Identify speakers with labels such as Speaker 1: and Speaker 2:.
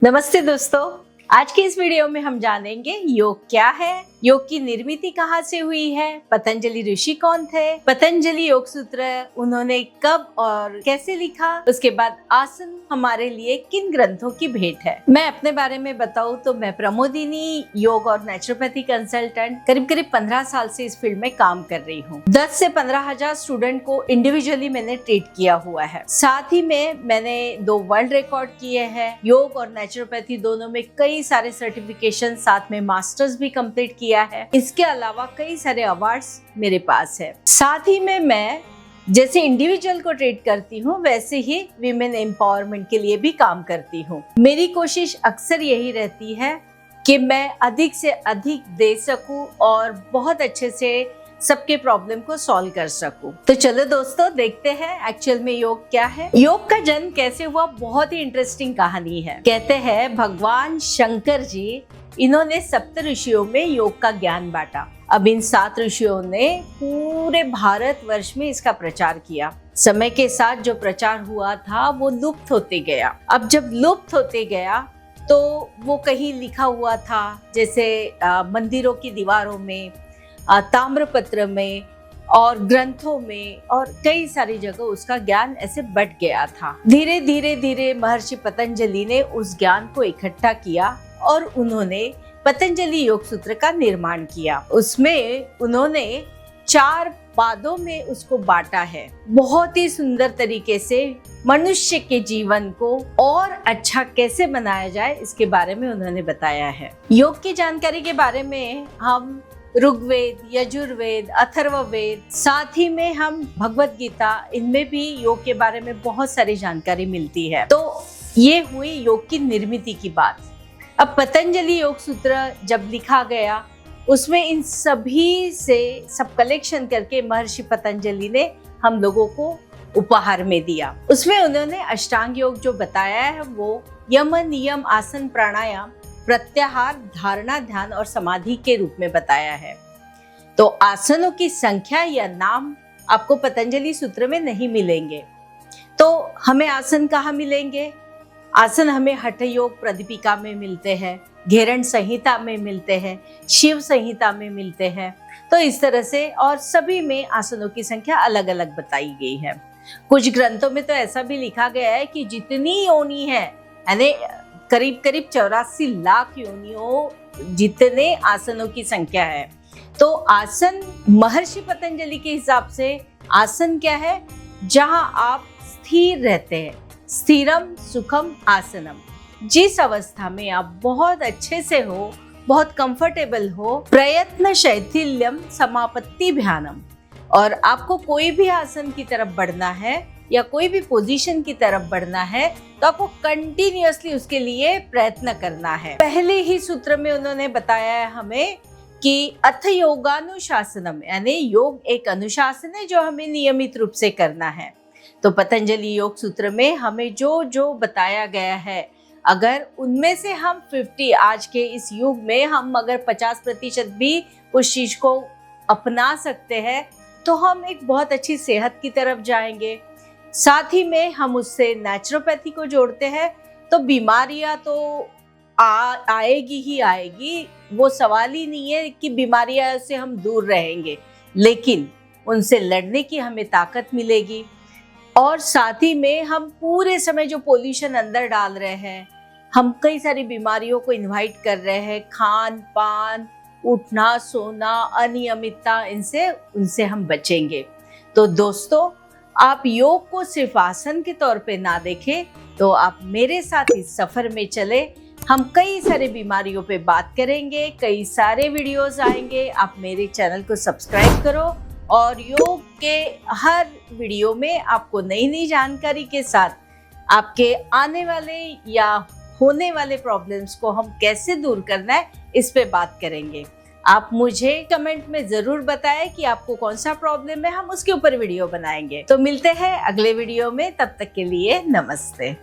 Speaker 1: नमस्ते दोस्तों, आज के इस वीडियो में हम जानेंगे योग क्या है, योग की निर्मित कहाँ से हुई है, पतंजलि ऋषि कौन थे, पतंजलि योग सूत्र उन्होंने कब और कैसे लिखा, उसके बाद आसन हमारे लिए किन ग्रंथों की भेंट है। मैं अपने बारे में बताऊं तो मैं प्रमोदिनी योग और नेचुरोपैथी कंसल्टेंट करीब 15 साल से इस फील्ड में काम कर रही हूँ। 10 से 15,000 स्टूडेंट को इंडिविजुअली मैंने ट्रीट किया हुआ है। साथ ही में मैंने 2 वर्ल्ड रिकॉर्ड किए हैं। योग और नेचुरोपैथी दोनों में कई सारे सर्टिफिकेशन, साथ में मास्टर्स भी कंप्लीट किया है। इसके अलावा कई सारे अवार्ड्स मेरे पास है। साथ ही में मैं जैसे इंडिविजुअल को ट्रीट करती हूँ, वैसे ही विमेन एम्पावरमेंट के लिए भी काम करती हूँ। मेरी कोशिश अक्सर यही रहती है कि मैं अधिक से अधिक दे सकूं और बहुत अच्छे से सबके प्रॉब्लम को सॉल्व कर सकूं। तो चलो दोस्तों, देखते हैं एक्चुअल में योग क्या है। योग का जन्म कैसे हुआ, बहुत ही इंटरेस्टिंग कहानी है। कहते हैं भगवान शंकर जी, इन्होंने 7 ऋषियों में योग का ज्ञान बांटा। अब इन 7 ऋषियों ने पूरे भारत वर्ष में इसका प्रचार किया। समय के साथ जो प्रचार हुआ था वो लुप्त होते गया। अब जब लुप्त होते गया तो वो कहीं लिखा हुआ था, जैसे मंदिरों की दीवारों में, ताम्रपत्र में और ग्रंथों में और कई सारी जगह उसका ज्ञान ऐसे बट गया था। धीरे धीरे महर्षि पतंजलि ने उस ज्ञान को इकट्ठा किया और उन्होंने पतंजलि योग सूत्र का निर्माण किया। उसमें उन्होंने 4 पादों में उसको बांटा है। बहुत ही सुंदर तरीके से मनुष्य के जीवन को और अच्छा कैसे बनाया जाए, इसके बारे में उन्होंने बताया है। योग की जानकारी के बारे में हम ऋग्वेद, यजुर्वेद, अथर्ववेद, साथ ही में हम भगवत गीता, इनमें भी योग के बारे में बहुत सारी जानकारी मिलती है। तो ये हुई योग की निर्मित की बात। अब पतंजलि योग सूत्र जब लिखा गया, उसमें इन सभी से सब कलेक्शन करके महर्षि पतंजलि ने हम लोगों को उपहार में दिया। उसमें उन्होंने अष्टांग योग जो बताया है वो यम, नियम, आसन, प्राणायाम, प्रत्याहार, धारणा, ध्यान और समाधि के रूप में बताया है। तो आसनों की संख्या या नाम आपको पतंजलि सूत्र में नहीं मिलेंगे। तो हमें आसन कहाँ मिलेंगे? आसन हमें हठ योग प्रदीपिका में मिलते हैं, घेरण संहिता में मिलते हैं, शिव संहिता में मिलते हैं। तो इस तरह से और सभी में आसनों की संख्या अलग अलग बताई गई है। कुछ ग्रंथों में तो ऐसा भी लिखा गया है कि जितनी योनि है, यानी करीब 84 लाख योनियों जितने आसनों की संख्या है। तो आसन महर्षि पतंजलि के हिसाब से आसन क्या है? जहां आप स्थिर रहते हैं। स्थिरम सुखम आसनम। जिस अवस्था में आप बहुत अच्छे से हो, बहुत कंफर्टेबल हो, प्रयत्न शैथिल्यम समापत्ति ध्यानम। और आपको कोई भी आसन की तरफ बढ़ना है या कोई भी पोजीशन की तरफ बढ़ना है तो आपको कंटिन्यूअसली उसके लिए प्रयत्न करना है। पहले ही सूत्र में उन्होंने बताया है हमें कि अथ योगानुशासनम, यानी योग एक अनुशासन है जो हमें नियमित रूप से करना है। तो पतंजलि योग सूत्र में हमें जो जो बताया गया है, अगर उनमें से हम 50 आज के इस युग में हम अगर 50% भी उस चीज को अपना सकते हैं तो हम एक बहुत अच्छी सेहत की तरफ जाएंगे। साथ ही में हम उससे नेचुरोपैथी को जोड़ते हैं तो बीमारियां तो आएगी ही आएगी, वो सवाल ही नहीं है कि बीमारियां से हम दूर रहेंगे, लेकिन उनसे लड़ने की हमें ताकत मिलेगी। और साथ ही में हम पूरे समय जो पोल्यूशन अंदर डाल रहे हैं, हम कई सारी बीमारियों को इनवाइट कर रहे हैं। खान पान, उठना सोना, अनियमितता, उनसे हम बचेंगे। तो दोस्तों, आप योग को सिर्फ आसन के तौर पे ना देखें, तो आप मेरे साथ इस सफर में चले। हम कई सारे बीमारियों पे बात करेंगे, कई सारे वीडियोस आएंगे। आप मेरे चैनल को सब्सक्राइब करो और योग के हर वीडियो में आपको नई नई जानकारी के साथ आपके आने वाले या होने वाले प्रॉब्लम्स को हम कैसे दूर करना है, इस पे बात करेंगे। आप मुझे कमेंट में जरूर बताएं कि आपको कौन सा प्रॉब्लम है, हम उसके ऊपर वीडियो बनाएंगे। तो मिलते हैं अगले वीडियो में, तब तक के लिए नमस्ते।